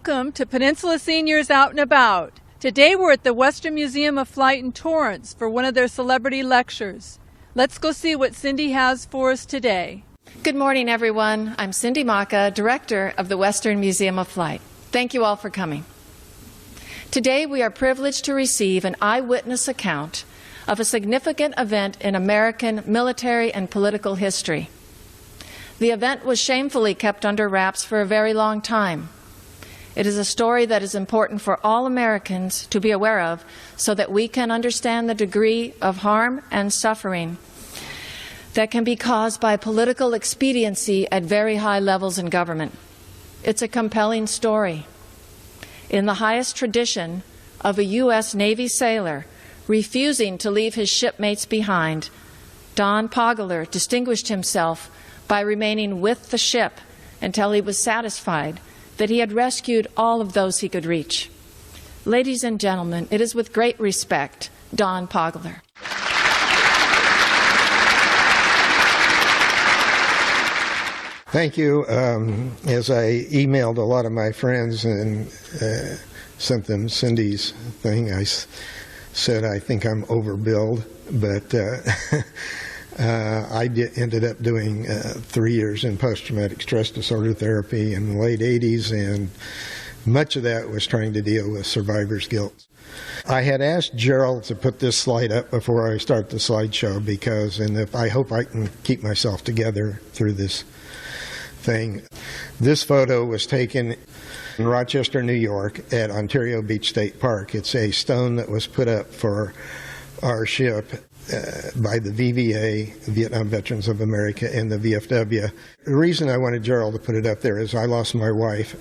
Welcome to Peninsula Seniors Out and About. Today we're at the Western Museum of Flight in Torrance for one of their celebrity lectures. Let's go see what Cindy has for us today. Good morning, everyone. I'm Cindy Maka, Director of the Western Museum of Flight. Thank you all for coming. Today we are privileged to receive an eyewitness account of a significant event in American military and political history. The event was shamefully kept under wraps for a very long time. It is a story that is important for all Americans to be aware of so that we can understand the degree of harm and suffering that can be caused by political expediency at very high levels in government. It's a compelling story. In the highest tradition of a U.S. Navy sailor refusing to leave his shipmates behind, Don Pogler distinguished himself by remaining with the ship until he was satisfied that he had rescued all of those he could reach. Ladies and gentlemen, it is with great respect, Don Pogler. Thank you. As I emailed a lot of my friends and sent them Cindy's thing, I said I think I'm overbilled, but I ended up doing 3 years in post-traumatic stress disorder therapy in the late 80s, and much of that was trying to deal with survivor's guilt. I had asked Gerald to put this slide up before I start the slideshow because, and if I hope I can keep myself together through this thing. This photo was taken in Rochester, New York at Ontario Beach State Park. It's a stone that was put up for our ship by the VVA, Vietnam Veterans of America, and the VFW. The reason I wanted Gerald to put it up there is I lost my wife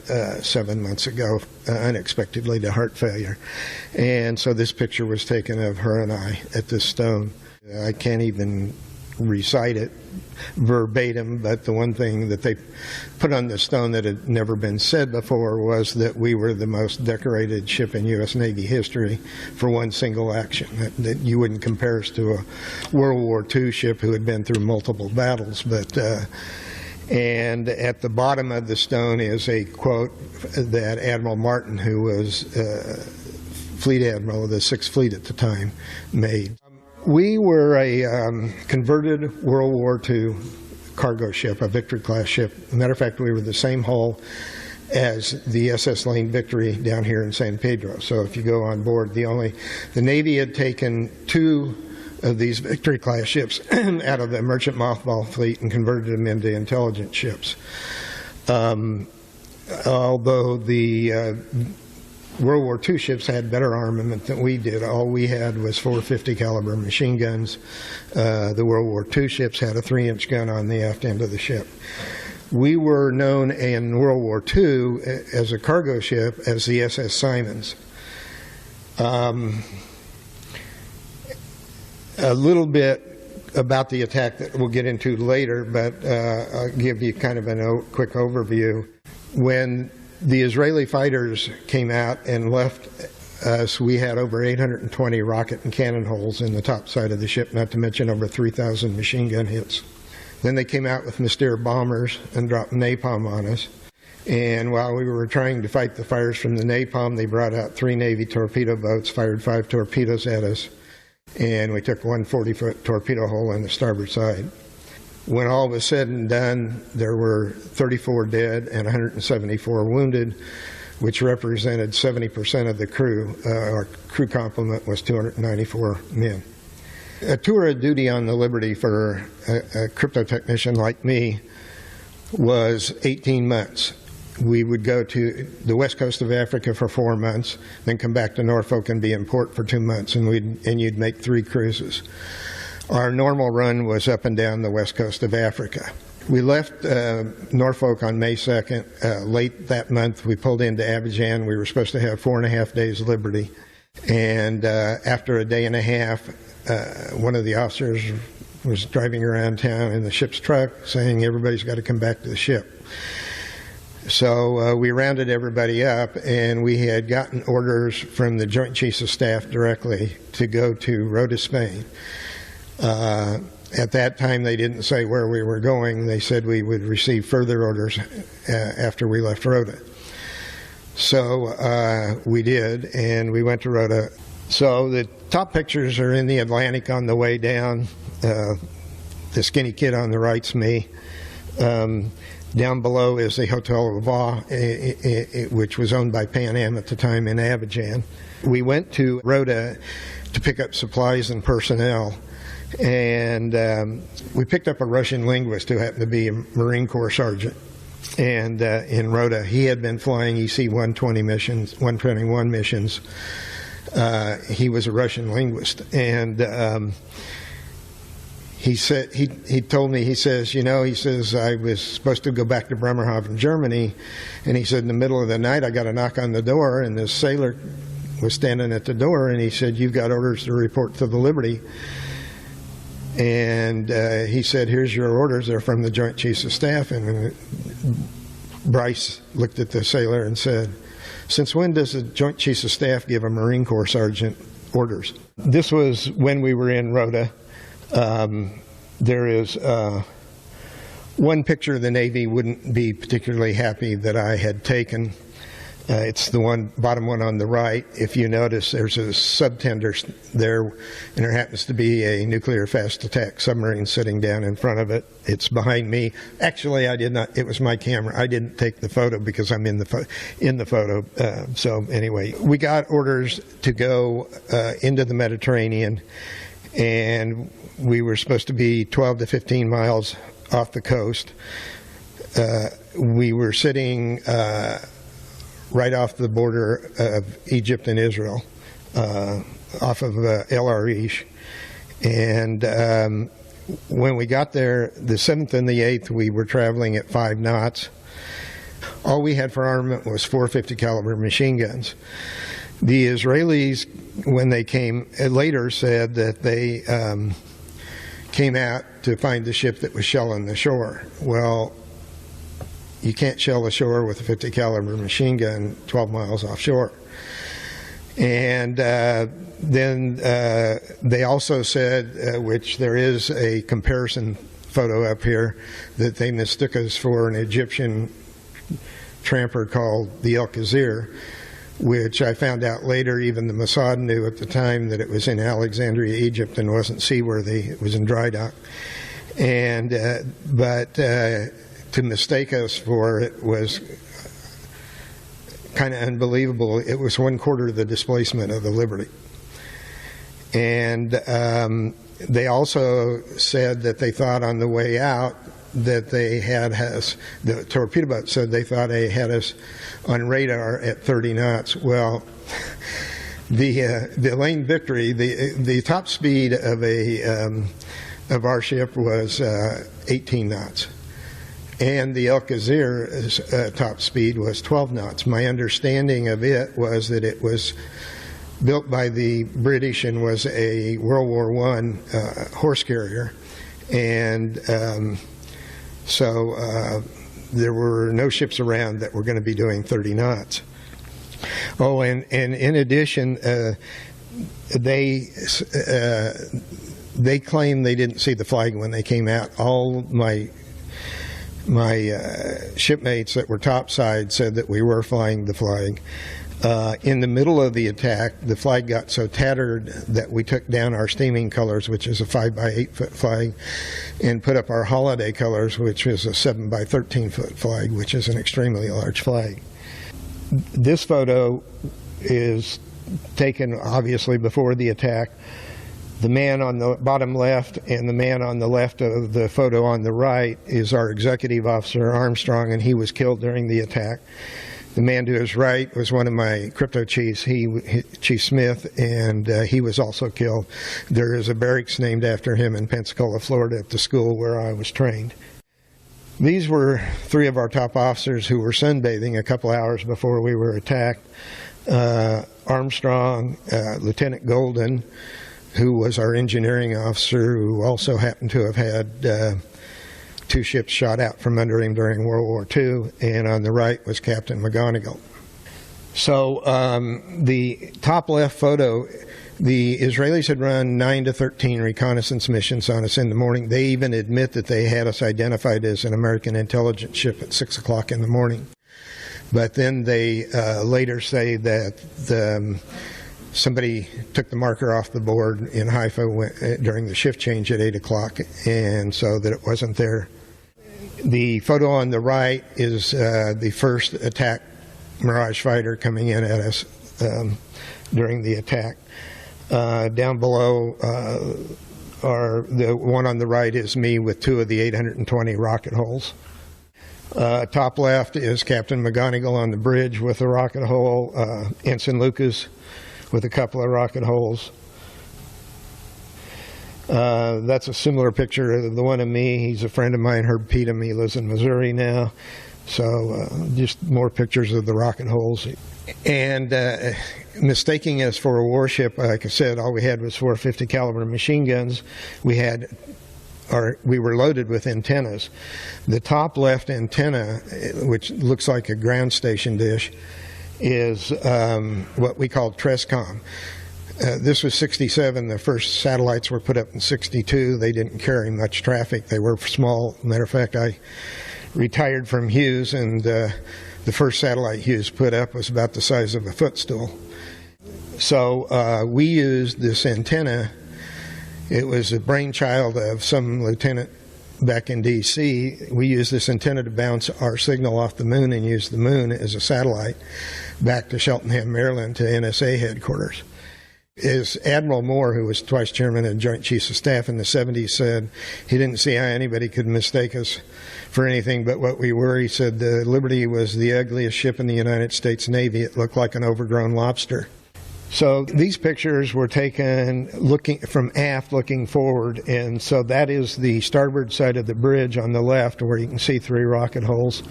7 months ago unexpectedly to heart failure. And so this picture was taken of her and I at this stone. I can't even recite it verbatim, but the one thing that they put on the stone that had never been said before was that we were the most decorated ship in U.S. Navy history for one single action, that you wouldn't compare us to a World War II ship who had been through multiple battles. But and at the bottom of the stone is a quote that Admiral Martin, who was Fleet Admiral of the 6th Fleet at the time, made. We were a converted World War II cargo ship, a Victory-class ship. Matter of fact, we were the same hull as the SS Lane Victory down here in San Pedro. So if you go on board, the Navy had taken 2 of these Victory-class ships out of the merchant mothball fleet and converted them into intelligence ships. Although the World War II ships had better armament than we did. All we had was 450 caliber machine guns. The World War II ships had a 3-inch gun on the aft end of the ship. We were known in World War II as a cargo ship as the SS Simons. A little bit about the attack that we'll get into later, but I'll give you kind of a quick overview. When the Israeli fighters came out and left us, we had over 820 rocket and cannon holes in the top side of the ship, not to mention over 3,000 machine gun hits. Then they came out with Mystere bombers and dropped napalm on us. And while we were trying to fight the fires from the napalm, they brought out 3 Navy torpedo boats, fired 5 torpedoes at us, and we took 1 40-foot torpedo hole on the starboard side. When all was said and done, there were 34 dead and 174 wounded, which represented 70% of the crew. Our crew complement was 294 men. A tour of duty on the Liberty for a crypto technician like me was 18 months. We would go to the west coast of Africa for 4 months, then come back to Norfolk and be in port for 2 months, and you'd make 3 cruises. Our normal run was up and down the west coast of Africa. We left Norfolk on May 2nd. Late that month, we pulled into Abidjan. We were supposed to have 4.5 days Liberty. And after a day and a half, one of the officers was driving around town in the ship's truck saying, everybody's got to come back to the ship. So we rounded everybody up, and we had gotten orders from the Joint Chiefs of Staff directly to go to Rota, Spain. At that time, they didn't say where we were going. They said we would receive further orders after we left Rota. So we did, and we went to Rota. So the top pictures are in the Atlantic on the way down. The skinny kid on the right's me. Down below is the Hotel Lavaux, which was owned by Pan Am at the time in Abidjan. We went to Rota to pick up supplies and personnel, and we picked up a Russian linguist who happened to be a Marine Corps sergeant. And in Rota, he had been flying EC-120 missions, 121 missions. He was a Russian linguist, and he said, he told me, he says, I was supposed to go back to Bremerhaven, Germany, and he said in the middle of the night I got a knock on the door, and this sailor was standing at the door, and he said, "You've got orders to report to the Liberty." And he said, "Here's your orders. They're from the Joint Chiefs of Staff." And Bryce looked at the sailor and said, "Since when does the Joint Chiefs of Staff give a Marine Corps sergeant orders?" This was when we were in Rota. There is one picture the Navy wouldn't be particularly happy that I had taken. It's the bottom one on the right. If you notice, there's a subtender there, and there happens to be a nuclear fast attack submarine sitting down in front of it. It's behind me. Actually, I did not. It was my camera. I didn't take the photo because I'm in the photo. So anyway, we got orders to go into the Mediterranean, and we were supposed to be 12 to 15 miles off the coast. We were sitting right off the border of Egypt and Israel, off of El Arish. And when we got there, the 7th and the 8th, we were traveling at 5 knots. All we had for armament was 450 caliber machine guns. The Israelis, when they came later, said that they came out to find the ship that was shelling the shore. Well, you can't shell the shore with a 50 caliber machine gun 12 miles offshore. And then they also said, which there is a comparison photo up here, that they mistook us for an Egyptian tramper called the El Khazir, which I found out later even the Mossad knew at the time that it was in Alexandria, Egypt, and wasn't seaworthy. It was in dry dock. And but to mistake us for it was kind of unbelievable. It was 1/4 of the displacement of the Liberty. And they also said that they thought on the way out that they had us, the torpedo boat said they thought they had us on radar at 30 knots. Well, the Lane Victory, the top speed of our ship was 18 knots. And the El Khazir's top speed was 12 knots. My understanding of it was that it was built by the British and was a World War I horse carrier. And so there were no ships around that were going to be doing 30 knots. Oh, and in addition, they claimed they didn't see the flag when they came out. All my shipmates that were topside said that we were flying the flag. In the middle of the attack, the flag got so tattered that we took down our steaming colors, which is a 5 by 8 foot flag, and put up our holiday colors, which is a 7 by 13 foot flag, which is an extremely large flag. This photo is taken obviously before the attack. The man on the bottom left and the man on the left of the photo on the right is our executive officer, Armstrong, and he was killed during the attack. The man to his right was one of my crypto chiefs, Chief Smith, and he was also killed. There is a barracks named after him in Pensacola, Florida, at the school where I was trained. These were 3 of our top officers who were sunbathing a couple hours before we were attacked. Armstrong, Lieutenant Golden, who was our engineering officer, who also happened to have had 2 ships shot out from under him during World War II, and on the right was Captain McGonigal. So the top left photo, the Israelis had run 9 to 13 reconnaissance missions on us in the morning. They even admit that they had us identified as an American intelligence ship at 6 o'clock in the morning. But then they later say that somebody took the marker off the board in Haifa during the shift change at 8 o'clock, and so that it wasn't there. The photo on the right is the first attack Mirage fighter coming in at us during the attack. Down below the one on the right is me with 2 of the 820 rocket holes. Top left is Captain McGonigal on the bridge with a rocket hole, Ensign Lucas with a couple of rocket holes. That's a similar picture of the one of me. He's a friend of mine, Herb Petum. He lives in Missouri now. So just more pictures of the rocket holes. And mistaking us for a warship, like I said, all we had was 450 caliber machine guns. We were loaded with antennas. The top left antenna, which looks like a ground station dish, is what we call Trescom. This was 67. The first satellites were put up in 62. They didn't carry much traffic. They were small. Matter of fact, I retired from Hughes, and the first satellite Hughes put up was about the size of a footstool. So we used this antenna. It was a brainchild of some lieutenant back in D.C. We used this antenna to bounce our signal off the moon and use the moon as a satellite back to Cheltenham, Maryland, to NSA headquarters. As Admiral Moore, who was twice chairman of Joint Chiefs of Staff in the 70s, said he didn't see how anybody could mistake us for anything but what we were. He said the Liberty was the ugliest ship in the United States Navy. It looked like an overgrown lobster. So these pictures were taken looking from aft, looking forward, and so that is the starboard side of the bridge on the left, where you can see 3 rocket holes.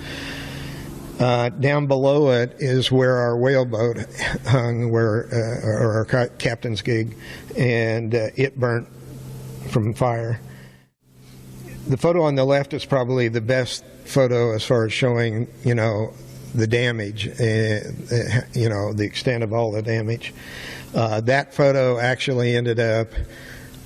Down below it is where our whaleboat hung, or our captain's gig, and it burnt from fire. The photo on the left is probably the best photo as far as showing, the damage, the extent of all the damage. That photo actually ended up,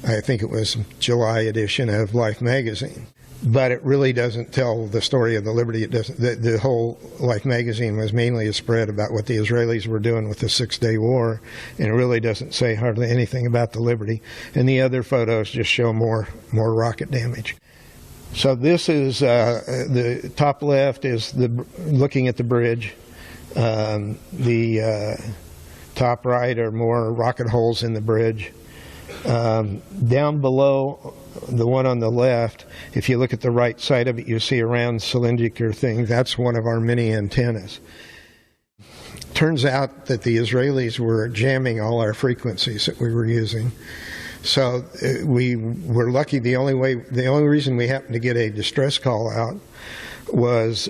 I think it was July edition of Life magazine. But it really doesn't tell the story of the Liberty. It doesn't. The whole Life magazine was mainly a spread about what the Israelis were doing with the 6-day war, and it really doesn't say hardly anything about the Liberty. And the other photos just show more rocket damage. So this is the top left is looking at the bridge. The top right are more rocket holes in the bridge. Down below, the one on the left, if you look at the right side of it, you see a round cylindrical thing. That's one of our mini antennas. Turns out that the Israelis were jamming all our frequencies that we were using. So we were lucky. The only reason we happened to get a distress call out was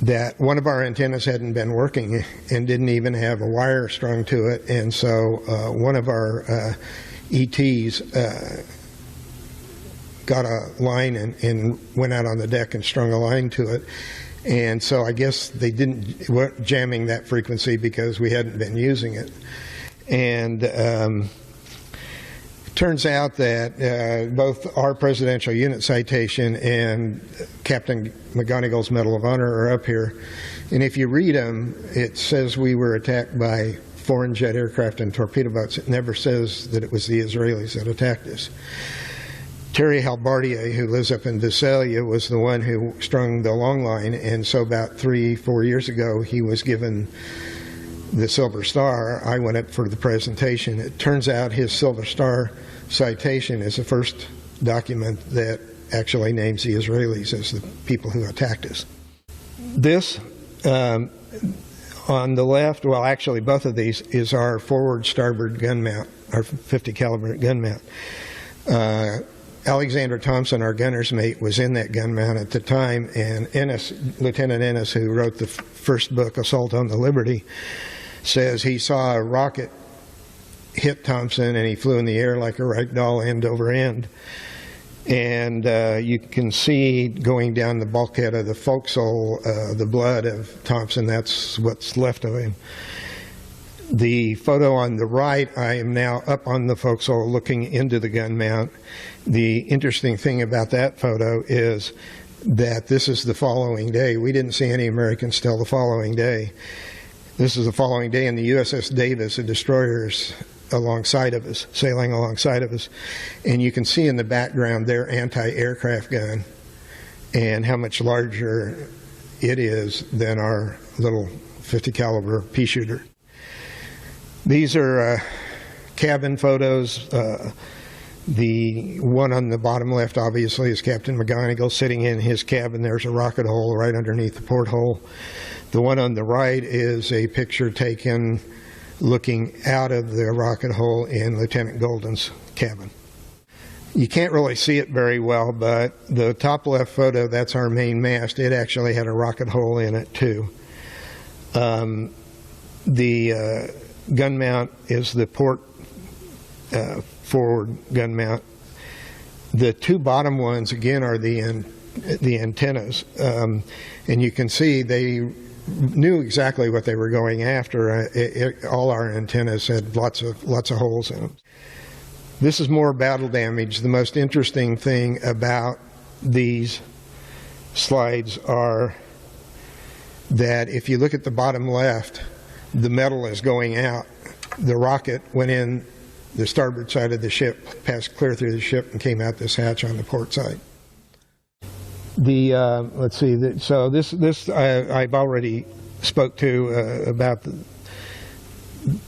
that one of our antennas hadn't been working and didn't even have a wire strung to it, and so one of our ETs got a line and went out on the deck and strung a line to it. And so I guess they weren't jamming that frequency because we hadn't been using it. And it turns out that both our Presidential Unit Citation and Captain McGonigal's Medal of Honor are up here. And if you read them, it says we were attacked by foreign jet aircraft and torpedo boats. It never says that it was the Israelis that attacked us. Terry Halbardier, who lives up in Visalia, was the one who strung the long line, and so about 3-4 years ago he was given the Silver Star. I went up for the presentation. It turns out his Silver Star citation is the first document that actually names the Israelis as the people who attacked us. This on the left, well actually both of these, is our forward starboard gun mount, our 50 caliber gun mount. Alexander Thompson, our gunner's mate, was in that gun mount at the time, and Lieutenant Ennis, who wrote the first book, Assault on the Liberty, says he saw a rocket hit Thompson and he flew in the air like a rag doll end over end. And you can see going down the bulkhead of the forecastle the blood of Thompson. That's what's left of him. The photo on the right, I am now up on the forecastle looking into the gun mount. The interesting thing about that photo is that this is the following day. We didn't see any Americans till the following day. This is the following day, and the USS Davis, a destroyer, is alongside of us, sailing alongside of us. And you can see in the background their anti-aircraft gun and how much larger it is than our little 50 caliber pea shooter. These are cabin photos. The one on the bottom left, obviously, is Captain McGonigal sitting in his cabin. There's a rocket hole right underneath the porthole. The one on the right is a picture taken looking out of the rocket hole in Lieutenant Golden's cabin. You can't really see it very well, but the top left photo, that's our main mast. It actually had a rocket hole in it, too. The gun mount is the port forward gun mount. The two bottom ones, again, are the antennas. And you can see they knew exactly what they were going after. All our antennas had lots of holes in them. This is more battle damage. The most interesting thing about these slides are that if you look at the bottom left, the metal is going out. The rocket went in the starboard side of the ship, passed clear through the ship, and came out this hatch on the port side. Let's see. So this I've already spoke to about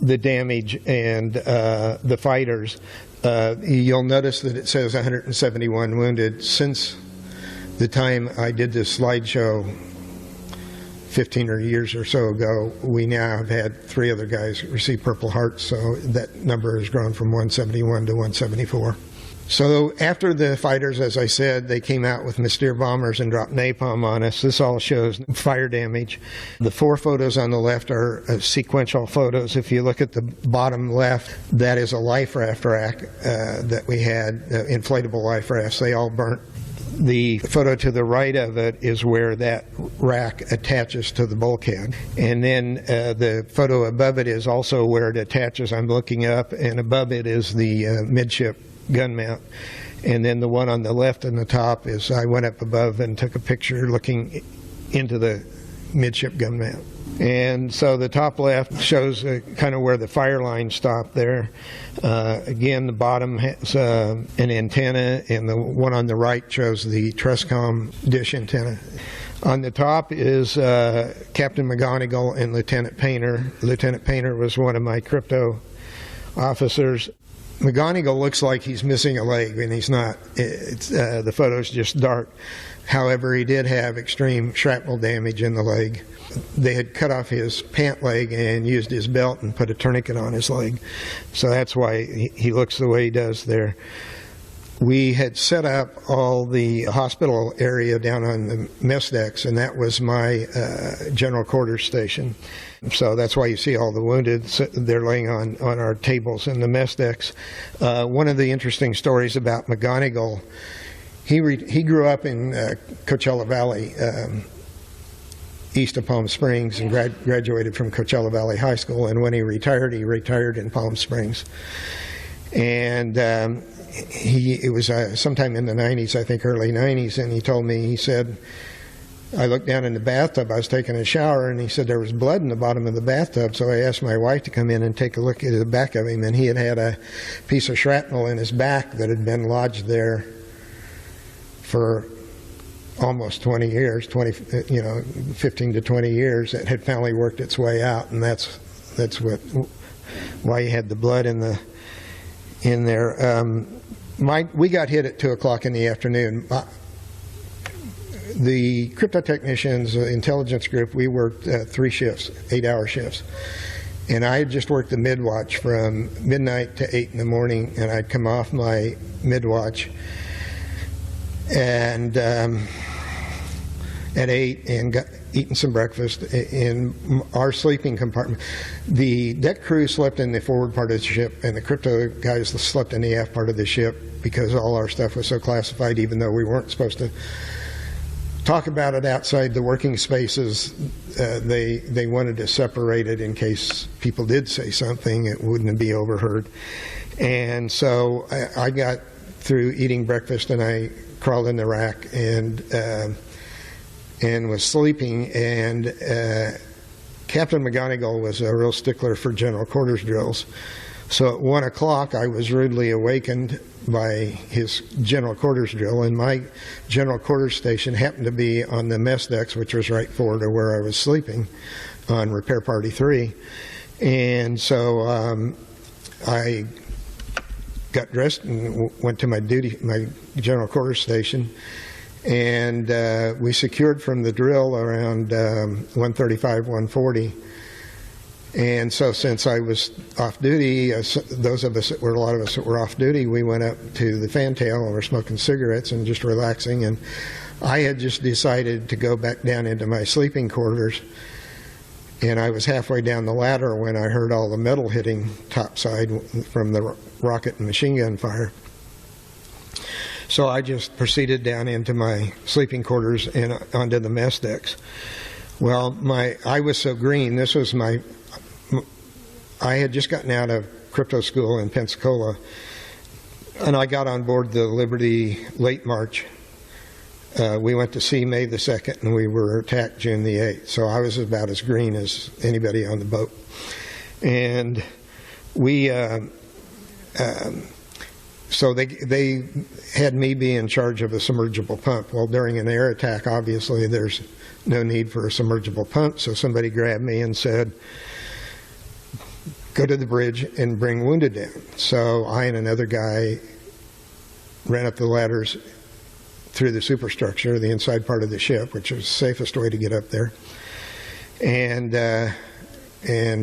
the damage and the fighters. You'll notice that it says 171 wounded. Since the time I did this slideshow 15 years or so ago, we now have had 3 other guys receive Purple Hearts, so that number has grown from 171 to 174. So after the fighters, as I said, they came out with Mystere bombers and dropped napalm on us. This all shows fire damage. The 4 photos on the left are sequential photos. If you look at the bottom left, that is a life raft rack that we had, inflatable life rafts. They all burnt. The photo to the right of it is where that rack attaches to the bulkhead. And then the photo above it is also where it attaches. I'm looking up, and above it is the midship gun mount. And then the one on the left and the top is I went up above and took a picture looking into the midship gun mount. And so the top left shows kind of where the fire line stopped there. Again, the bottom has an antenna, and the one on the right shows the Trescom dish antenna. On the top is Captain McGonigal and Lieutenant Painter. Lieutenant Painter was one of my crypto officers. McGonigal looks like he's missing a leg, and he's not. The photo's just dark. However, he did have extreme shrapnel damage in the leg. They had cut off his pant leg and used his belt and put a tourniquet on his leg. So that's why he looks the way he does there. We had set up all the hospital area down on the mess decks, and that was my general quarters station. So that's why you see all the wounded. They're laying on our tables in the mess decks. One of the interesting stories about McGonigal, he grew up in Coachella Valley, east of Palm Springs, and graduated from Coachella Valley High School. And when he retired in Palm Springs. And it was sometime in the 90s, I think early 90s, and he told me, he said, I looked down in the bathtub, I was taking a shower, and he said there was blood in the bottom of the bathtub, so I asked my wife to come in and take a look at the back of him, and he had a piece of shrapnel in his back that had been lodged there for almost 20 years, 15 to 20 years. It had finally worked its way out, and that's why he had the blood in there. We got hit at 2 o'clock in the afternoon. The crypto technicians, intelligence group, we worked 3 shifts, 8-hour shifts. And I had just worked the mid-watch from midnight to 8 in the morning, and I'd come off my mid-watch and at 8 and got eaten some breakfast in our sleeping compartment. The deck crew slept in the forward part of the ship, and the crypto guys slept in the aft part of the ship because all our stuff was so classified, even though we weren't supposed to talk about it outside the working spaces. They wanted to separate it in case people did say something, it wouldn't be overheard. And so I got through eating breakfast, and I crawled in the rack, and and was sleeping, and Captain McGonigal was a real stickler for general quarters drills. So at 1 o'clock I was rudely awakened by his general quarters drill, and my general quarters station happened to be on the mess decks, which was right forward of where I was sleeping on Repair Party 3. And so I got dressed and went to my general quarters station, and we secured from the drill around 1:35, 1:40. And so since I was off duty, a lot of us that were off duty, we went up to the fantail and were smoking cigarettes and just relaxing. And I had just decided to go back down into my sleeping quarters, and I was halfway down the ladder when I heard all the metal hitting topside from the rocket and machine gun fire. So I just proceeded down into my sleeping quarters and onto the mess decks. Well, I was so green. I had just gotten out of crypto school in Pensacola, and I got on board the Liberty late March. We went to sea May the 2nd, and we were attacked June the 8th. So I was about as green as anybody on the boat. And so they had me be in charge of a submergible pump. Well, during an air attack, obviously, there's no need for a submergible pump. So somebody grabbed me and said, go to the bridge and bring wounded down. So I and another guy ran up the ladders through the superstructure, the inside part of the ship, which was the safest way to get up there. And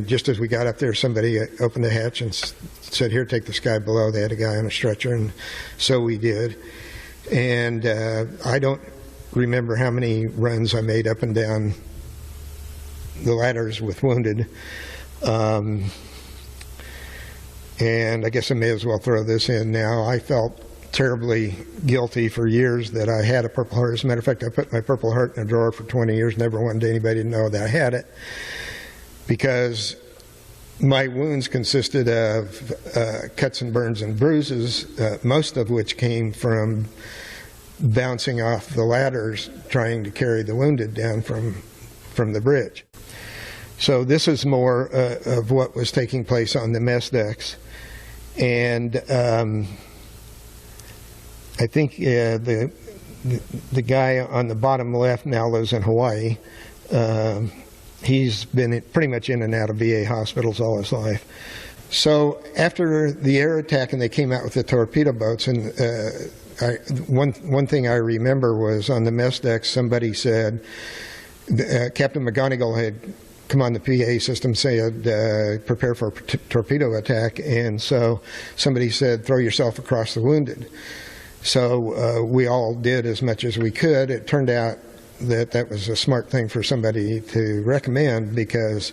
just as we got up there, somebody opened the hatch and said, here, take this guy below. They had a guy on a stretcher, and so we did. And I don't remember how many runs I made up and down the ladders with wounded. And I guess I may as well throw this in now. I felt terribly guilty for years that I had a Purple Heart. As a matter of fact, I put my Purple Heart in a drawer for 20 years, never wanted anybody to know that I had it, because my wounds consisted of cuts and burns and bruises, most of which came from bouncing off the ladders trying to carry the wounded down from the bridge. So this is more of what was taking place on the mess decks. And I think the guy on the bottom left now lives in Hawaii. He's been pretty much in and out of VA hospitals all his life. So after the air attack and they came out with the torpedo boats, and one thing I remember was on the mess deck somebody said, Captain McGonigal had come on the PA system, said, prepare for a torpedo attack, and so somebody said, throw yourself across the wounded. So we all did as much as we could. It turned out that was a smart thing for somebody to recommend, because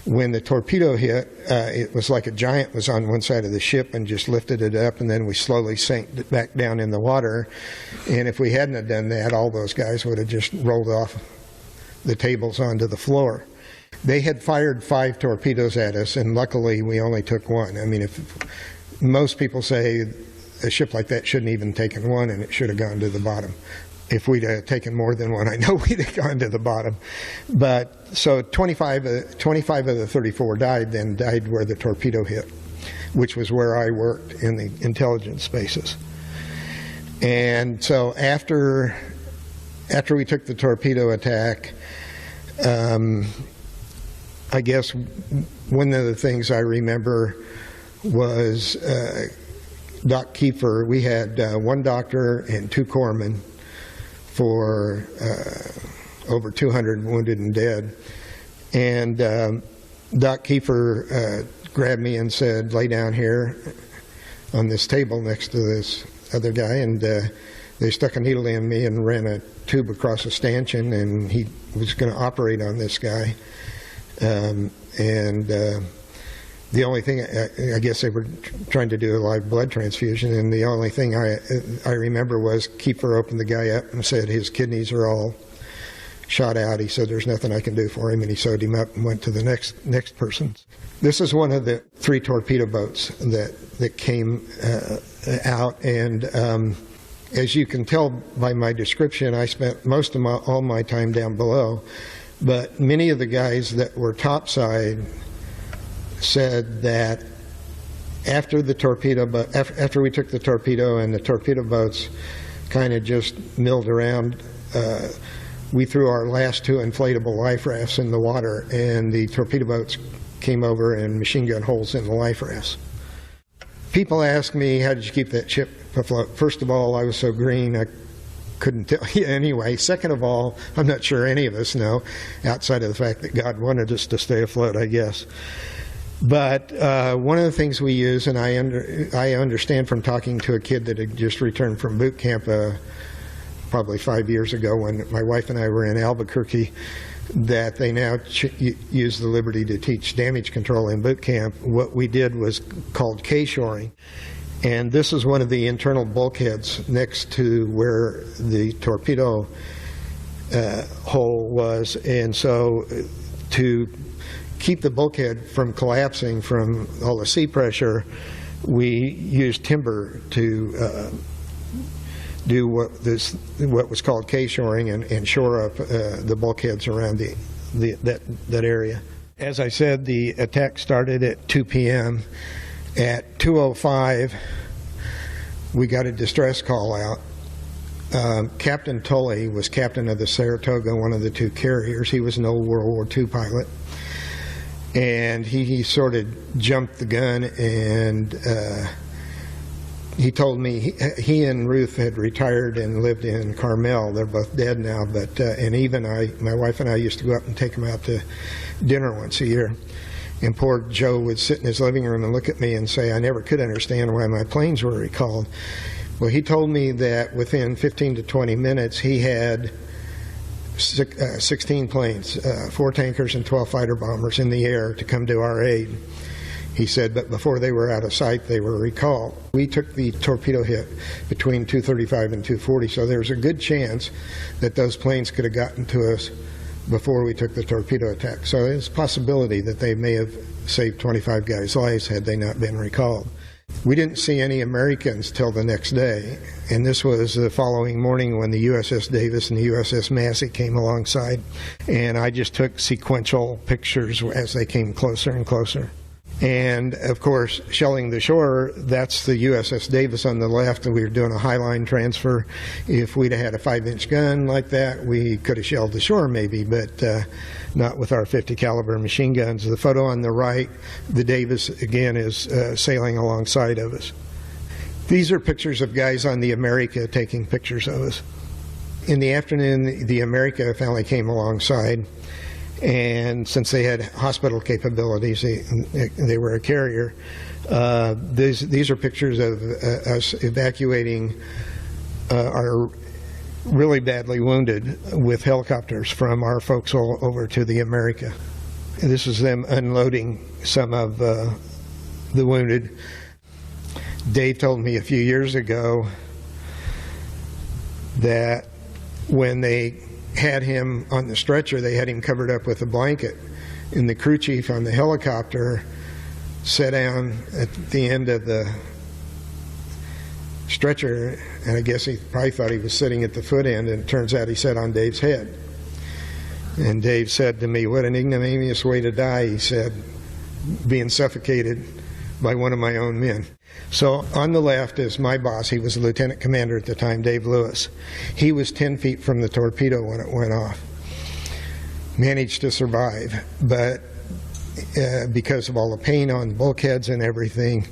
when the torpedo hit, it was like a giant was on one side of the ship and just lifted it up, and then we slowly sank it back down in the water. And if we hadn't have done that, all those guys would have just rolled off the tables onto the floor. They had fired 5 torpedoes at us, and luckily we only took 1. I mean, if most people say a ship like that shouldn't even taken 1 and it should have gone to the bottom. If we'd have taken more than 1, I know we'd have gone to the bottom. But so 25 of the 34 died where the torpedo hit, which was where I worked in the intelligence spaces. And so after we took the torpedo attack, I guess one of the things I remember was Doc Kiefer. We had 1 doctor and 2 corpsmen for over 200 wounded and dead. And Doc Kiefer grabbed me and said, lay down here on this table next to this other guy, and they stuck a needle in me and ran a tube across a stanchion, and he was going to operate on this guy. The only thing, I guess they were trying to do a live blood transfusion, and the only thing I remember was Kiefer opened the guy up and said his kidneys are all shot out. He said there's nothing I can do for him, and he sewed him up and went to the next person. This is one of the 3 torpedo boats that came out, and As you can tell by my description, I spent most of all my time down below, but many of the guys that were topside said that after we took the torpedo and the torpedo boats kind of just milled around, we threw our last 2 inflatable life rafts in the water, and the torpedo boats came over and machine gun holes in the life rafts. People ask me, how did you keep that ship afloat? First of all, I was so green I couldn't tell you anyway. Second of all, I'm not sure any of us know, outside of the fact that God wanted us to stay afloat, I guess. But one of the things we use, and I understand from talking to a kid that had just returned from boot camp probably 5 years ago when my wife and I were in Albuquerque, that they now use the Liberty to teach damage control in boot camp. What we did was called K-shoring. And this is one of the internal bulkheads next to where the torpedo hole was. And so to keep the bulkhead from collapsing from all the sea pressure, we used timber to do what was called K-shoring and shore up the bulkheads around that area. As I said, the attack started at 2 p.m. At 2:05, we got a distress call out. Captain Tully was captain of the Saratoga, one of the 2 carriers. He was an old World War II pilot. And he sort of jumped the gun, and he told me he and Ruth had retired and lived in Carmel. They're both dead now, but and even my wife and I used to go up and take them out to dinner once a year. And poor Joe would sit in his living room and look at me and say, I never could understand why my planes were recalled. Well, he told me that within 15 to 20 minutes he had 16 planes, 4 tankers and 12 fighter bombers in the air to come to our aid. He said, but before they were out of sight, they were recalled. We took the torpedo hit between 2:35 and 2:40, so there was a good chance that those planes could have gotten to us before we took the torpedo attack. So there's a possibility that they may have saved 25 guys' lives had they not been recalled. We didn't see any Americans till the next day, and this was the following morning when the USS Davis and the USS Massey came alongside, and I just took sequential pictures as they came closer and closer. And of course, shelling the shore, that's the USS Davis on the left, and we were doing a highline transfer. If we'd have had a 5-inch gun like that, we could have shelled the shore maybe, but not with our 50 caliber machine guns. The photo on the right, the Davis again is sailing alongside of us. These are pictures of guys on the America taking pictures of us. In the afternoon, the America finally came alongside. And since they had hospital capabilities, they were a carrier. These are pictures of us evacuating our really badly wounded with helicopters from our forecastle over to the America. And this is them unloading some of the wounded. Dave told me a few years ago that when they had him on the stretcher, they had him covered up with a blanket, and the crew chief on the helicopter sat down at the end of the stretcher, and I guess he probably thought he was sitting at the foot end, and it turns out he sat on Dave's head. And Dave said to me, what an ignominious way to die, he said, being suffocated by one of my own men. So on the left is my boss. He was a lieutenant commander at the time, Dave Lewis. He was 10 feet from the torpedo when it went off. Managed to survive, but because of all the pain on bulkheads and everything,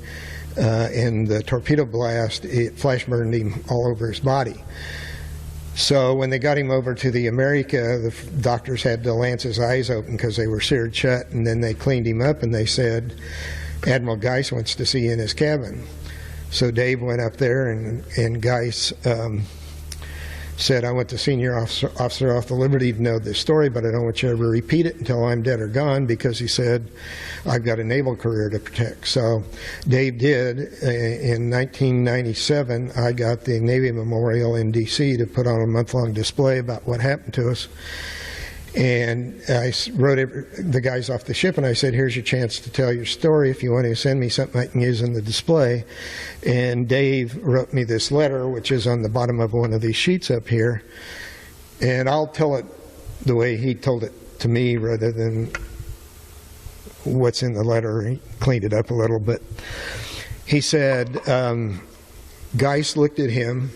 and the torpedo blast, it flash burned him all over his body. So when they got him over to the America, the doctors had to lance his eyes open because they were seared shut, and then they cleaned him up and they said, Admiral Geis wants to see you in his cabin. So Dave went up there, and Geis said, I want the senior officer off the Liberty to know this story, but I don't want you to ever repeat it until I'm dead or gone, because he said, I've got a naval career to protect. So Dave did. In 1997, I got the Navy Memorial in D.C. to put on a month-long display about what happened to us. And I wrote the guys off the ship, and I said, here's your chance to tell your story. If you want to send me something I can use in the display. And Dave wrote me this letter, which is on the bottom of one of these sheets up here. And I'll tell it the way he told it to me rather than what's in the letter. He cleaned it up a little bit. He said, Geist looked at him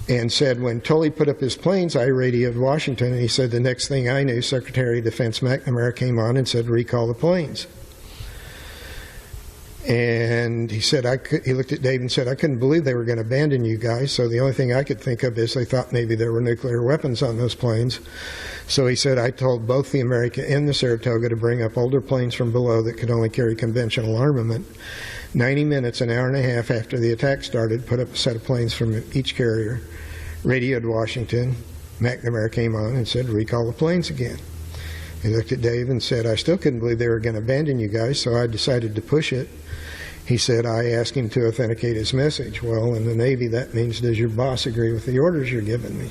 and said, when Tully put up his planes, I radioed Washington, and he said, the next thing I knew, Secretary of Defense McNamara came on and said, recall the planes. And he said, he looked at Dave and said, I couldn't believe they were going to abandon you guys, so the only thing I could think of is they thought maybe there were nuclear weapons on those planes. So he said, I told both the America and the Saratoga to bring up older planes from below that could only carry conventional armament. 90 minutes, an hour and a half after the attack started, put up a set of planes from each carrier, radioed Washington. McNamara came on and said, recall the planes again. He looked at Dave and said, I still couldn't believe they were going to abandon you guys, so I decided to push it. He said, I asked him to authenticate his message. Well, in the Navy, that means, does your boss agree with the orders you're giving me?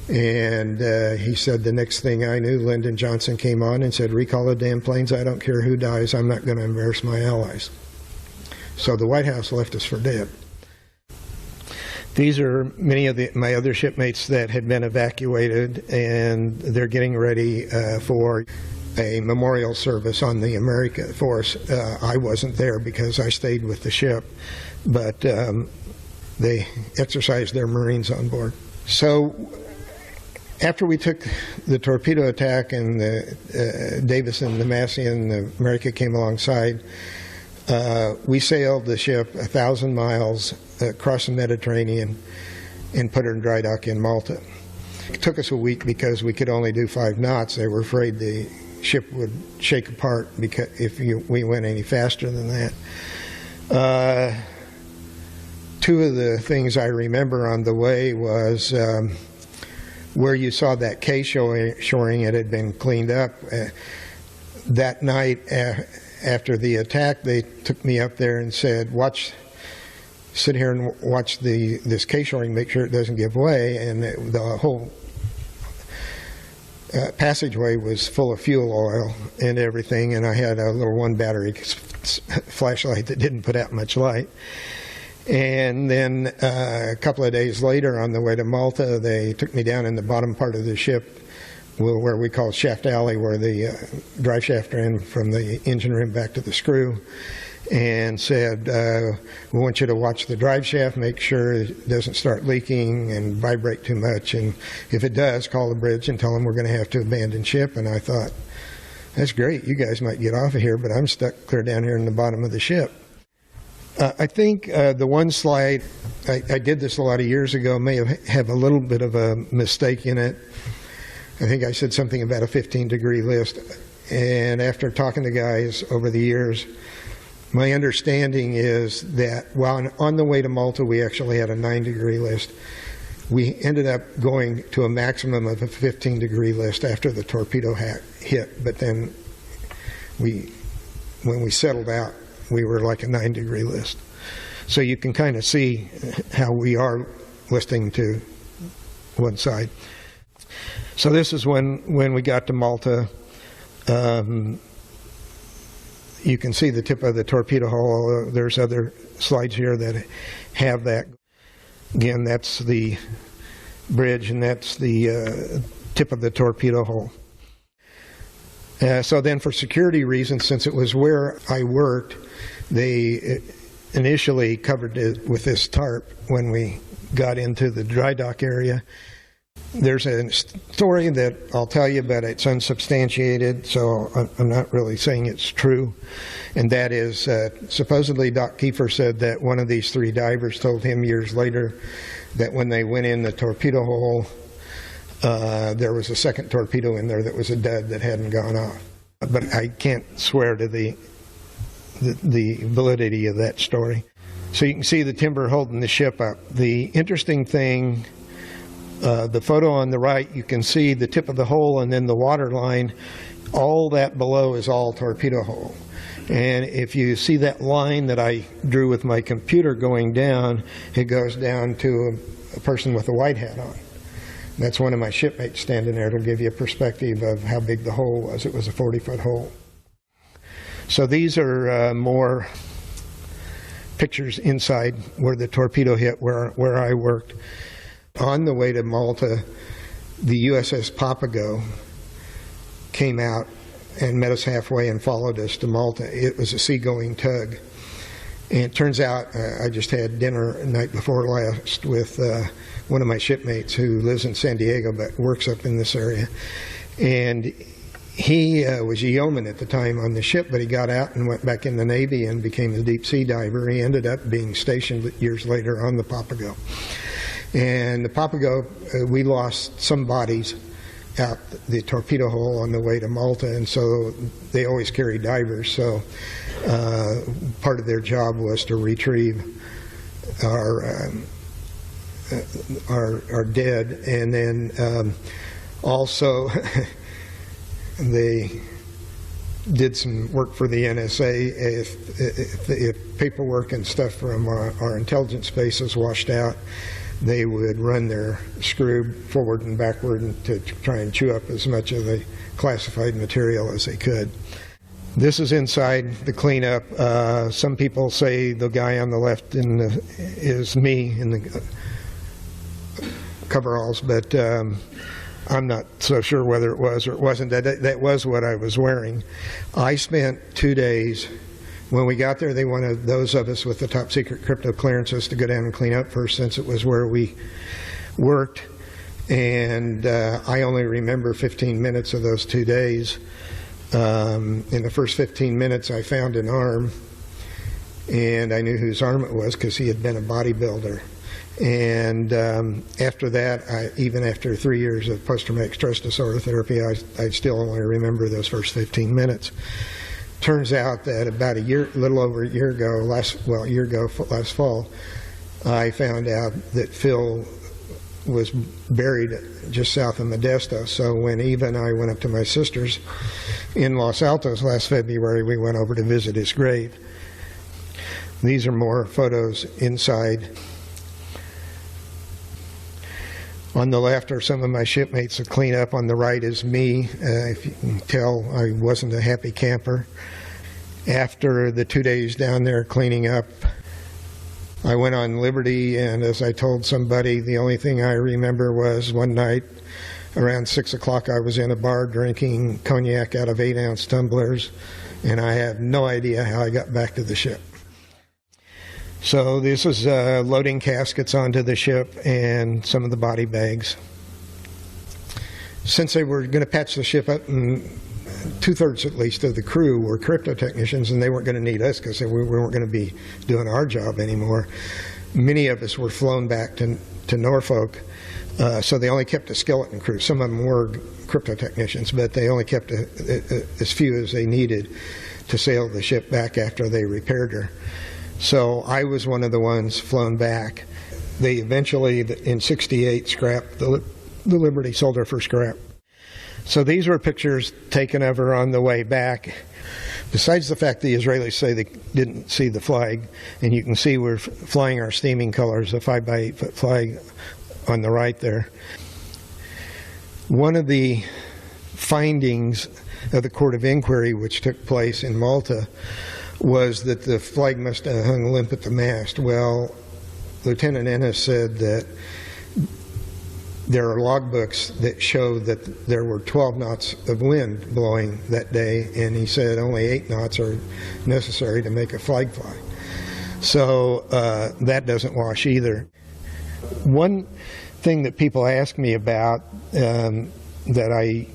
And he said, the next thing I knew, Lyndon Johnson came on and said, recall the damn planes. I don't care who dies. I'm not going to embarrass my allies. So the White House left us for dead. These are many of my other shipmates that had been evacuated, and they're getting ready for a memorial service on the America Force. I wasn't there because I stayed with the ship, but they exercised their Marines on board. So after we took the torpedo attack and the Davis and the Massey and the America came alongside, we sailed the ship 1,000 miles across the Mediterranean and put her in dry dock in Malta. It took us a week because we could only do 5 knots. They were afraid the ship would shake apart because if we went any faster than that. 2 of the things I remember on the way was where you saw that K shoring, it had been cleaned up. That night after the attack, they took me up there and said, sit here and watch this K shoring, make sure it doesn't give way. And the whole passageway was full of fuel oil and everything, and I had a little 1-battery flashlight that didn't put out much light. And then a couple of days later, on the way to Malta, they took me down in the bottom part of the ship, where we call Shaft Alley, where the drive shaft ran from the engine room back to the screw, and said, we want you to watch the drive shaft, make sure it doesn't start leaking and vibrate too much, and if it does, call the bridge and tell them we're going to have to abandon ship. And I thought, that's great, you guys might get off of here, but I'm stuck clear down here in the bottom of the ship. I think the one slide, I did this a lot of years ago, may have a little bit of a mistake in it. I think I said something about a 15-degree list, and after talking to guys over the years, my understanding is that while on the way to Malta we actually had a 9-degree list. We ended up going to a maximum of a 15-degree list after the torpedo hit, but then when we settled out, we were like a 9-degree list. So you can kind of see how we are listing to one side. So this is when we got to Malta. You can see the tip of the torpedo hole. There's other slides here that have that. Again, that's the bridge, and that's the tip of the torpedo hole. So then for security reasons, since it was where I worked, they initially covered it with this tarp when we got into the dry dock area. There's a story that I'll tell you, but it's unsubstantiated, so I'm not really saying it's true. And that is, supposedly Doc Kiefer said that one of these 3 divers told him years later that when they went in the torpedo hole, there was a second torpedo in there that was a dud that hadn't gone off. But I can't swear to the validity of that story. So you can see the timber holding the ship up. The interesting thing, the photo on the right, you can see the tip of the hole and then the water line. All that below is all torpedo hole. And if you see that line that I drew with my computer going down, it goes down to a person with a white hat on. That's one of my shipmates standing there. It'll give you a perspective of how big the hole was. It was a 40-foot hole. So these are more pictures inside where the torpedo hit, where I worked. On the way to Malta, the USS Papago came out and met us halfway and followed us to Malta. It was a seagoing tug. And it turns out I just had dinner the night before last with one of my shipmates who lives in San Diego but works up in this area. And he was a yeoman at the time on the ship, but he got out and went back in the Navy and became a deep sea diver. He ended up being stationed years later on the Papago. And the Papago, we lost some bodies out the torpedo hole on the way to Malta, and so they always carry divers. So part of their job was to retrieve our dead, and then also they did some work for the NSA. If paperwork and stuff from our intelligence base was washed out, they would run their screw forward and backward to try and chew up as much of the classified material as they could. This is inside the cleanup. Some people say the guy on the left is me in the coveralls, but I'm not so sure whether it was or it wasn't. That was what I was wearing. I spent 2 days. When we got there, they wanted those of us with the top secret crypto clearances to go down and clean up first, since it was where we worked. And I only remember 15 minutes of those 2 days. In the first 15 minutes, I found an arm, and I knew whose arm it was because he had been a bodybuilder. And after that, even after 3 years of post-traumatic stress disorder therapy, I still only remember those first 15 minutes. Turns out that about a little over a year ago, last fall, I found out that Phil was buried just south of Modesto. So when Eva and I went up to my sister's in Los Altos last February, we went over to visit his grave. These are more photos inside. On the left are some of my shipmates that clean up. On the right is me. If you can tell, I wasn't a happy camper. After the 2 days down there cleaning up, I went on Liberty, and as I told somebody, the only thing I remember was one night around 6 o'clock I was in a bar drinking cognac out of 8-ounce tumblers, and I have no idea how I got back to the ship. So this is loading caskets onto the ship and some of the body bags. Since they were going to patch the ship up, and 2/3 at least of the crew were crypto technicians, and they weren't going to need us because we weren't going to be doing our job anymore, many of us were flown back to Norfolk, so they only kept a skeleton crew. Some of them were crypto technicians, but they only kept as few as they needed to sail the ship back after they repaired her. So I was one of the ones flown back. They eventually, in '68, scrapped the Liberty, sold her for scrap. So these were pictures taken of her on the way back. Besides the fact the Israelis say they didn't see the flag, and you can see we're flying our steaming colors, a 5x8 foot flag on the right there. One of the findings of the Court of Inquiry, which took place in Malta, was that the flag must have hung limp at the mast. Well, Lieutenant Ennis said that there are logbooks that show that there were 12 knots of wind blowing that day, and he said only 8 knots are necessary to make a flag fly. So that doesn't wash either. One thing that people ask me about that I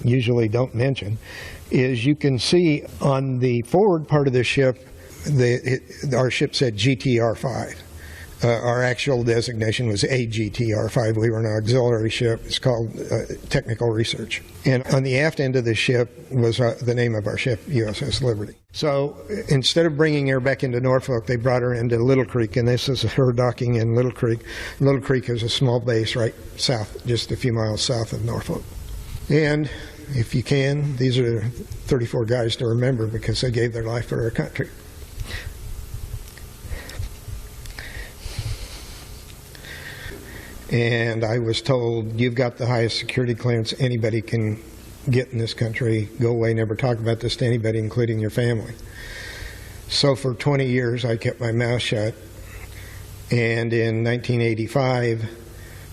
usually don't mention is you can see on the forward part of the ship, our ship said GTR-5. Our actual designation was AGTR-5. We were an auxiliary ship. It's called Technical Research. And on the aft end of the ship was the name of our ship, USS Liberty. So instead of bringing her back into Norfolk, they brought her into Little Creek, and this is her docking in Little Creek. Little Creek is a small base right south, just a few miles south of Norfolk. And if you can, these are 34 guys to remember because they gave their life for our country. and I was told, you've got the highest security clearance anybody can get in this country. Go away, never talk about this to anybody, including your family. So for 20 years, I kept my mouth shut. And in 1985,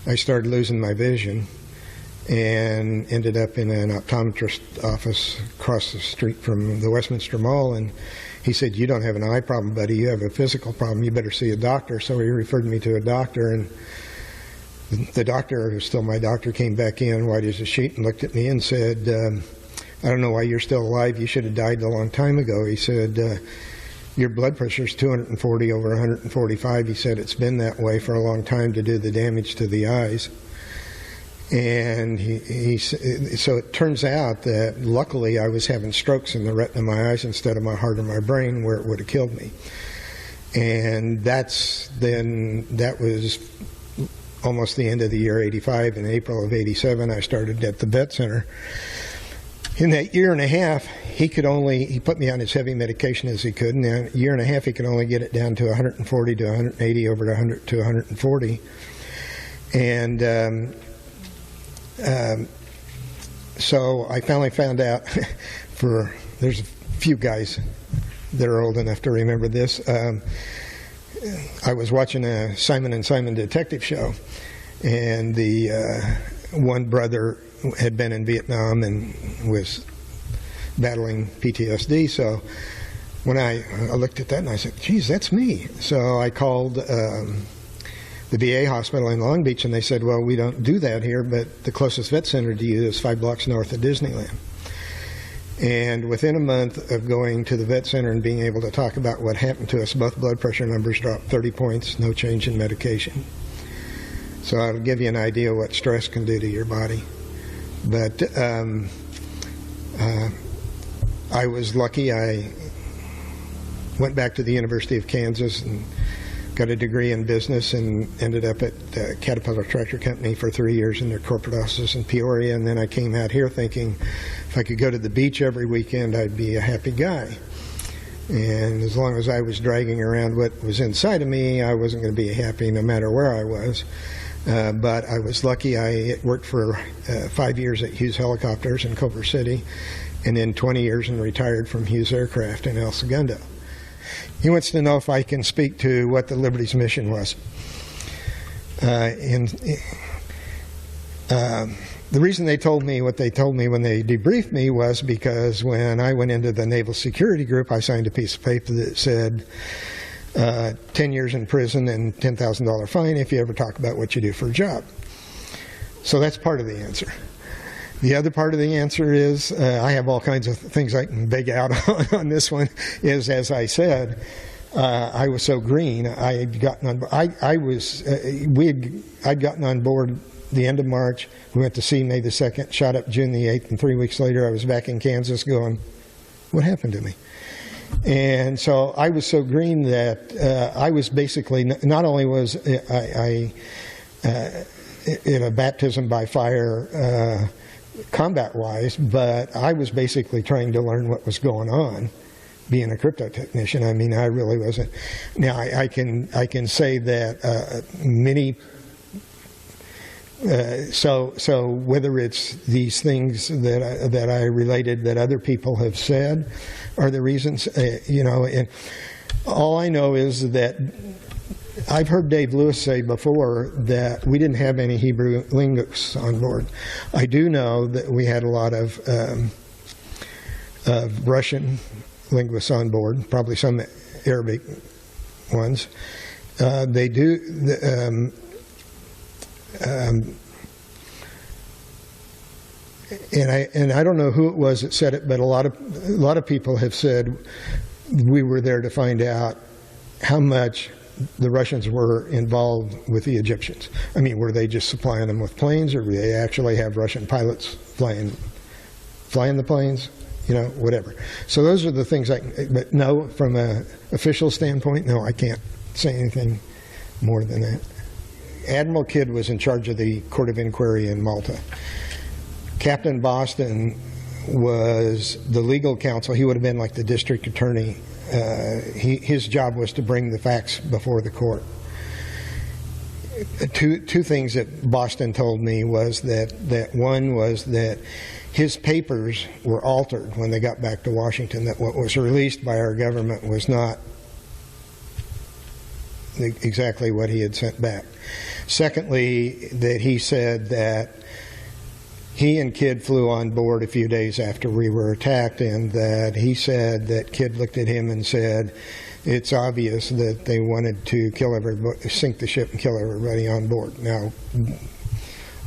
I started losing my vision and ended up in an optometrist office across the street from the Westminster Mall. And he said, you don't have an eye problem, buddy. You have a physical problem. You better see a doctor. So he referred me to a doctor. And the doctor, who's still my doctor, came back in, white as a sheet, and looked at me and said, I don't know why you're still alive. You should have died a long time ago. He said, your blood pressure is 240 over 145. He said, it's been that way for a long time to do the damage to the eyes. And so it turns out that luckily I was having strokes in the retina of my eyes instead of my heart or my brain, where it would have killed me. And that was almost the end of the year 85. In April of 87, I started at the vet center. In that year and a half, he put me on as heavy medication as he could. And in a year and a half, he could only get it down to 140 to 180 over to 100 to 140. And so I finally found out there's a few guys that are old enough to remember this. I was watching a Simon & Simon detective show, and the one brother had been in Vietnam and was battling PTSD. So when I looked at that and I said, geez, that's me. So I called the VA hospital in Long Beach, and they said, well, we don't do that here, but the closest vet center to you is 5 blocks north of Disneyland. And within a month of going to the vet center and being able to talk about what happened to us, both blood pressure numbers dropped 30 points, no change in medication. So I'll give you an idea what stress can do to your body. But I was lucky. I went back to the University of Kansas and got a degree in business and ended up at Caterpillar Tractor Company for 3 years in their corporate offices in Peoria. And then I came out here thinking if I could go to the beach every weekend, I'd be a happy guy. And as long as I was dragging around what was inside of me, I wasn't going to be happy no matter where I was. But I was lucky. I worked for 5 years at Hughes Helicopters in Culver City, and then 20 years and retired from Hughes Aircraft in El Segundo. He wants to know if I can speak to what the Liberty's mission was. The reason they told me what they told me when they debriefed me was because when I went into the Naval Security Group, I signed a piece of paper that said 10 years in prison and $10,000 fine if you ever talk about what you do for a job. So that's part of the answer. The other part of the answer is, I have all kinds of things I can beg out on this one, is, as I said, I was so green. I'd gotten on board the end of March. We went to sea May the 2nd, shot up June the 8th, and 3 weeks later I was back in Kansas going, what happened to me? And so I was so green that I was basically, not only was I in a baptism by fire combat-wise, but I was basically trying to learn what was going on, being a crypto technician. I mean, I really wasn't. Now, I can say that many. So whether it's these things that I related that other people have said are the reasons, and all I know is that I've heard Dave Lewis say before that we didn't have any Hebrew linguists on board. I do know that we had a lot of Russian linguists on board, probably some Arabic ones. They do. And I don't know who it was that said it, but a lot of people have said we were there to find out how much the Russians were involved with the Egyptians. I mean, were they just supplying them with planes, or did they actually have Russian pilots flying the planes? Whatever. So those are the things but no, from an official standpoint, no, I can't say anything more than that. Admiral Kidd was in charge of the Court of Inquiry in Malta. Captain Boston was the legal counsel. He would have been like the district attorney. His job was to bring the facts before the court. two things that Boston told me was that one was that his papers were altered when they got back to Washington, that what was released by our government was not exactly what he had sent back. Secondly, that he said that he and Kidd flew on board a few days after we were attacked, and that he said that Kidd looked at him and said, it's obvious that they wanted to kill everybody, sink the ship and kill everybody on board. Now,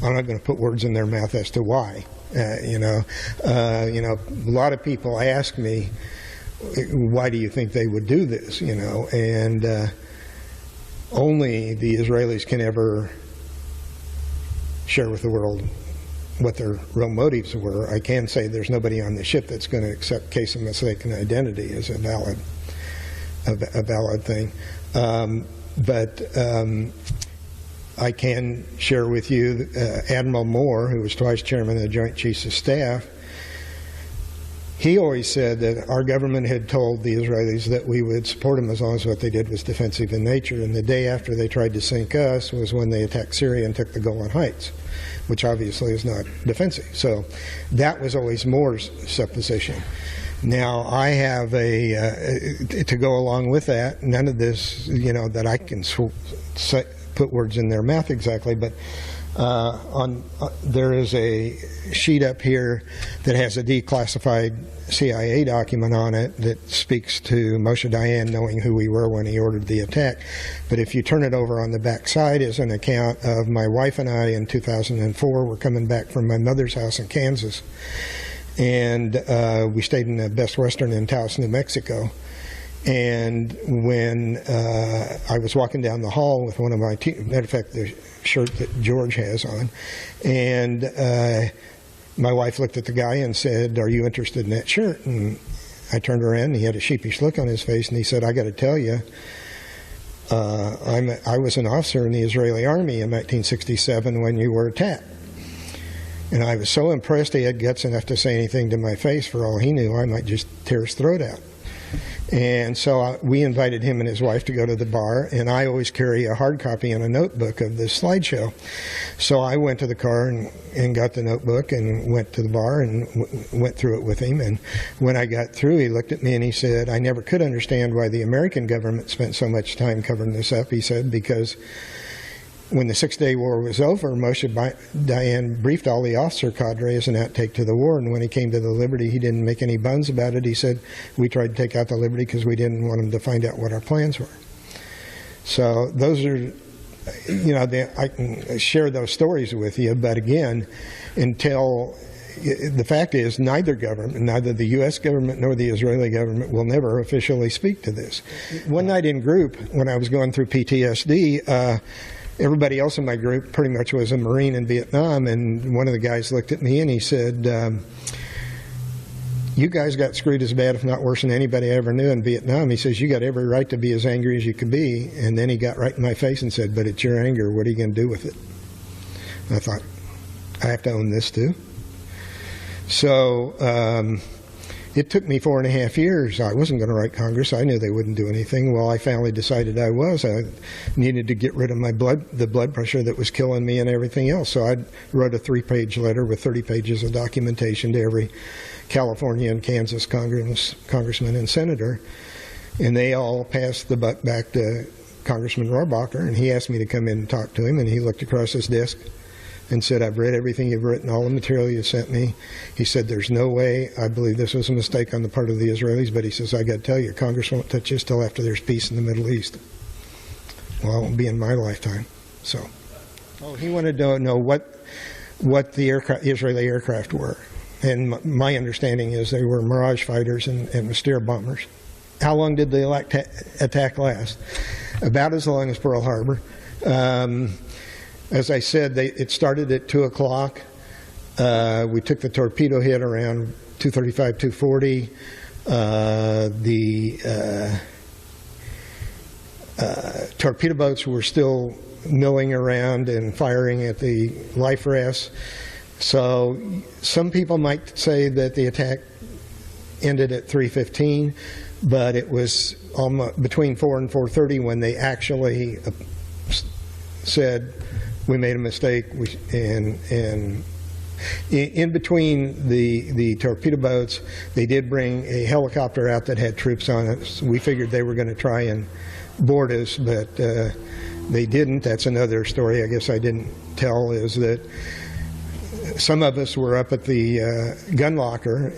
I'm not going to put words in their mouth as to why. A lot of people ask me, why do you think they would do this? And only the Israelis can ever share with the world what their real motives were. I can say there's nobody on the ship that's going to accept case of mistaken identity as a valid thing. But I can share with you Admiral Moore, who was twice chairman of the Joint Chiefs of Staff. He always said that our government had told the Israelis that we would support them as long as what they did was defensive in nature. And the day after they tried to sink us was when they attacked Syria and took the Golan Heights, which obviously is not defensive. So that was always Moore's supposition. Now, I have to go along with that, none of this, that I can put words in their mouth exactly, but there is a sheet up here that has a declassified CIA document on it that speaks to Moshe Dayan knowing who we were when he ordered the attack. But if you turn it over on the back side is an account of my wife and I in 2004. We're coming back from my mother's house in Kansas. And we stayed in the Best Western in Taos, New Mexico. And when I was walking down the hall with one of my matter of fact, the shirt that George has on, and my wife looked at the guy and said, "Are you interested in that shirt?" And I turned around, and he had a sheepish look on his face, and he said, "I got to tell you, I was an officer in the Israeli army in 1967 when you were attacked." And I was so impressed he had guts enough to say anything to my face. For all he knew, I might just tear his throat out. And so we invited him and his wife to go to the bar, and I always carry a hard copy and a notebook of this slideshow. So I went to the car and got the notebook and went to the bar and went through it with him. And when I got through, he looked at me and he said, "I never could understand why the American government spent so much time covering this up." He said, "Because when the Six-Day War was over, Moshe Dayan briefed all the officer cadre as an outtake to the war, and when he came to the Liberty, he didn't make any bones about it. He said, we tried to take out the Liberty because we didn't want them to find out what our plans were." So those are, I can share those stories with you, but again, the fact is neither government, neither the U.S. government nor the Israeli government will never officially speak to this. One night in group, when I was going through PTSD, everybody else in my group pretty much was a Marine in Vietnam, and one of the guys looked at me and he said, "You guys got screwed as bad, if not worse, than anybody I ever knew in Vietnam." He says, "You got every right to be as angry as you could be." And then he got right in my face and said, "But it's your anger. What are you going to do with it?" And I thought, I have to own this too. So it took me 4.5 years. I wasn't going to write Congress. I knew they wouldn't do anything. Well, I finally decided I was. I needed to get rid of the blood pressure that was killing me and everything else. So I wrote a 3-page letter with 30 pages of documentation to every California and Kansas congressman and senator. And they all passed the buck back to Congressman Rohrabacher, and he asked me to come in and talk to him, and he looked across his desk and said, "I've read everything you've written, all the material you sent me." He said, "There's no way I believe this was a mistake on the part of the Israelis, but," he says, "I got to tell you, Congress won't touch this till after there's peace in the Middle East." Well, it won't be in my lifetime. So, he wanted to know what the Israeli aircraft were. And my understanding is they were Mirage fighters and Mystere bombers. How long did the attack last? About as long as Pearl Harbor. As I said, it started at 2 o'clock. We took the torpedo hit around 2:35, 2:40. The torpedo boats were still milling around and firing at the life rests. So some people might say that the attack ended at 3:15, but it was almost between 4 and 4:30 when they actually said we made a mistake, and in between the torpedo boats, they did bring a helicopter out that had troops on it. So we figured they were going to try and board us, but they didn't. That's another story I guess I didn't tell, is that some of us were up at the gun locker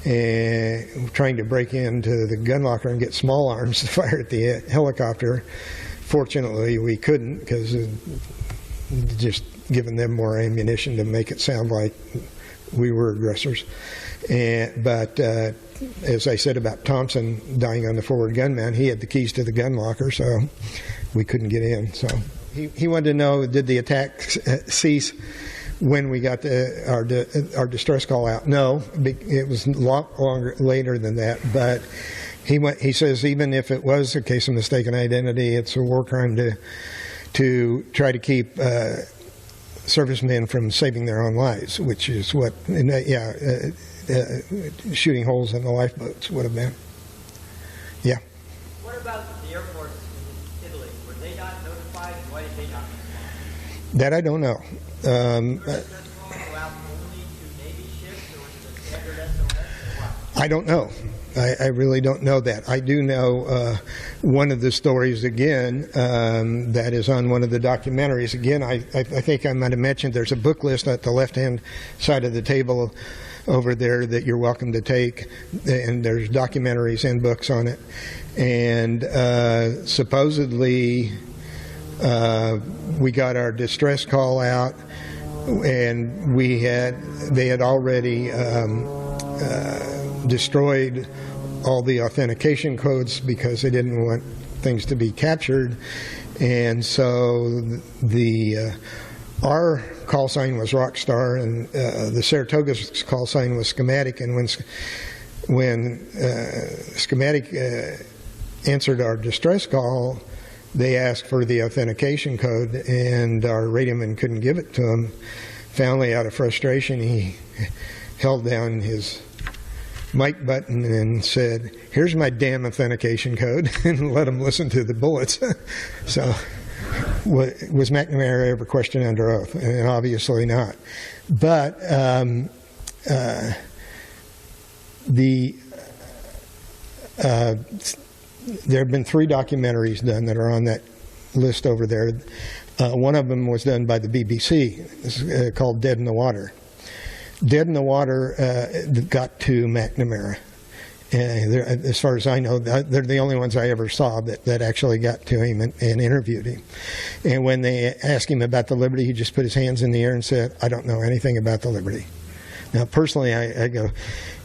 and trying to break into the gun locker and get small arms to fire at the helicopter. Fortunately, we couldn't, because just giving them more ammunition to make it sound like we were aggressors. But as I said about Thompson dying on the forward gunman, he had the keys to the gun locker, so we couldn't get in. So he wanted to know, did the attack cease when we got our distress call out? No, it was a lot later than that. But he says even if it was a case of mistaken identity, it's a war crime to try to keep servicemen from saving their own lives, which is what, shooting holes in the lifeboats would have been. Yeah. What about the Air Force in Italy? Were they not notified? Why did they not respond? That I don't know. Go out only to Navy ships, or was it a standard SOS, or what? I don't know. I really don't know that. I do know one of the stories, again, that is on one of the documentaries. Again, I think I might have mentioned there's a book list at the left-hand side of the table over there that you're welcome to take, and there's documentaries and books on it. And supposedly we got our distress call out, and they had already destroyed all the authentication codes because they didn't want things to be captured. And so our call sign was Rockstar, and the Saratoga's call sign was Schematic. And when Schematic answered our distress call, they asked for the authentication code, and our radioman couldn't give it to him. Finally, out of frustration, he held down his mic button and said, "Here's my damn authentication code," and let him listen to the bullets. So, was McNamara ever questioned under oath? And obviously not. But there have been 3 documentaries done that are on that list over there. One of them was done by the BBC. It's called Dead in the Water. Dead in the Water got to McNamara. As far as I know, they're the only ones I ever saw that actually got to him and interviewed him. And when they asked him about the Liberty, he just put his hands in the air and said, "I don't know anything about the Liberty." Now, personally, I go,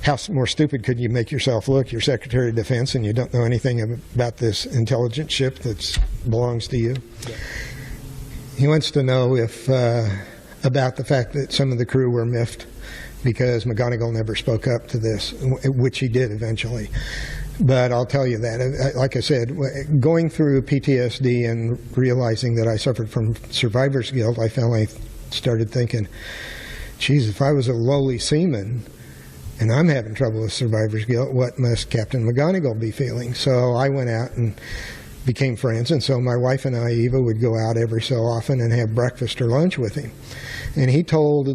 how more stupid could you make yourself look? You're Secretary of Defense and you don't know anything about this intelligence ship that belongs to you. Yeah. He wants to know about the fact that some of the crew were miffed because McGonigal never spoke up to this, which he did eventually. But I'll tell you that, like I said, going through PTSD and realizing that I suffered from survivor's guilt, I finally started thinking, geez, if I was a lowly seaman and I'm having trouble with survivor's guilt, what must Captain McGonigal be feeling? So I went out and became friends, and so my wife and I, Eva, would go out every so often and have breakfast or lunch with him. And he told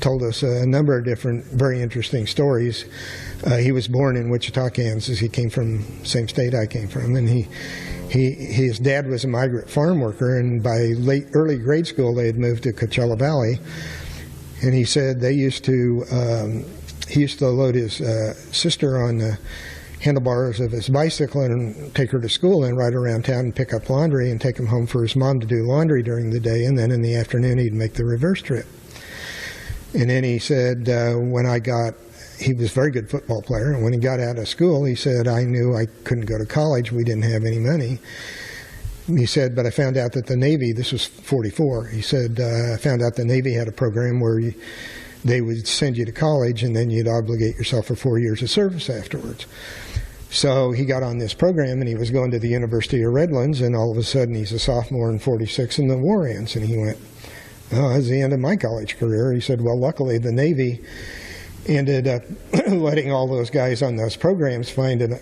us a number of different very interesting stories. He was born in Wichita, Kansas. He came from the same state I came from, and his dad was a migrant farm worker, and by early grade school they had moved to Coachella Valley. And he said he used to load his sister on the handlebars of his bicycle and take her to school and ride around town and pick up laundry and take him home for his mom to do laundry during the day, and then in the afternoon he'd make the reverse trip. And then he said he was a very good football player, and when he got out of school he said, I knew I couldn't go to college, we didn't have any money. He said, but I found out that the Navy, this was 44, he said, I found out the Navy had a program where they would send you to college and then you'd obligate yourself for 4 years of service afterwards. So he got on this program and he was going to the University of Redlands, and all of a sudden he's a sophomore in 46 and the war ends. And he went, oh, that's the end of my college career. He said, well, luckily the Navy ended up letting all those guys on those programs find a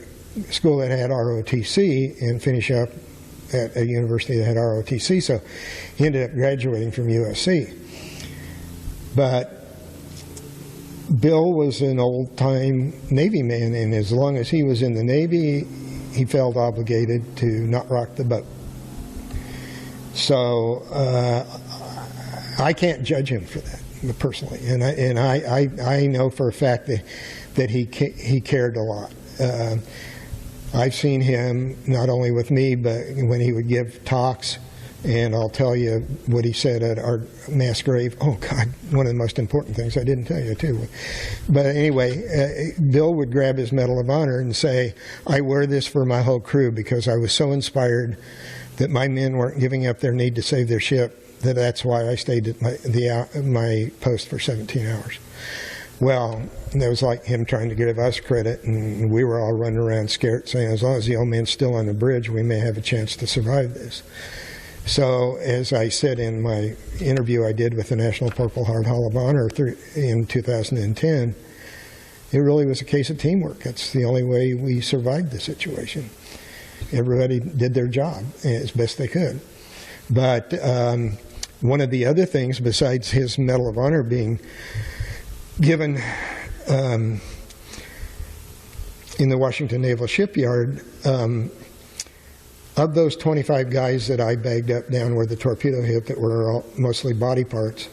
school that had ROTC and finish up at a university that had ROTC, so he ended up graduating from USC. But Bill was an old-time Navy man, and as long as he was in the Navy, he felt obligated to not rock the boat. So I can't judge him for that personally, and I know for a fact that he cared a lot. I've seen him not only with me, but when he would give talks, and I'll tell you what he said at our mass grave. Oh God, one of the most important things I didn't tell you too. But anyway, Bill would grab his Medal of Honor and say, "I wear this for my whole crew because I was so inspired that my men weren't giving up their need to save their ship, that's why I stayed at my post for 17 hours. Well, that was like him trying to give us credit, and we were all running around scared, saying, as long as the old man's still on the bridge, we may have a chance to survive this. So, as I said in my interview I did with the National Purple Heart Hall of Honor in 2010, it really was a case of teamwork. That's the only way we survived the situation. Everybody did their job as best they could. But one of the other things, besides his Medal of Honor being given in the Washington Naval Shipyard, of those 25 guys that I bagged up down where the torpedo hit that were all mostly body parts,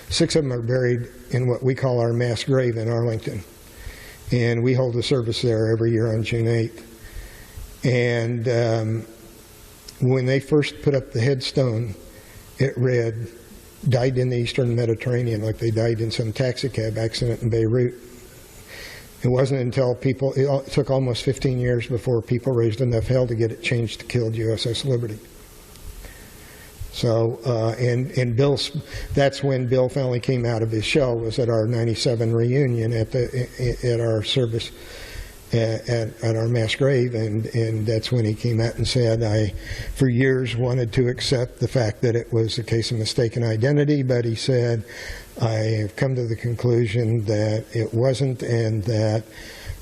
6 of them are buried in what we call our mass grave in Arlington. And we hold a service there every year on June 8th. And when they first put up the headstone, it read, "Died in the Eastern Mediterranean," like they died in some taxicab accident in Beirut. It wasn't until it took almost 15 years before people raised enough hell to get it changed to "Killed USS Liberty." So, and that's when Bill finally came out of his shell, was at our 97 reunion at our service at our mass grave, and that's when he came out and said, I, for years, wanted to accept the fact that it was a case of mistaken identity, but he said, I have come to the conclusion that it wasn't, and that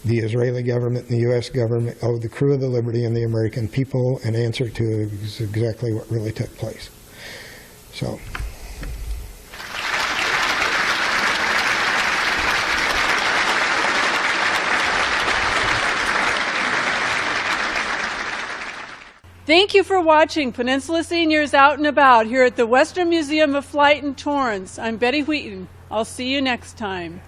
the Israeli government and the U.S. government owe the crew of the Liberty and the American people an answer to exactly what really took place. So. Thank you for watching Peninsula Seniors Out and About here at the Western Museum of Flight in Torrance. I'm Betty Wheaton. I'll see you next time.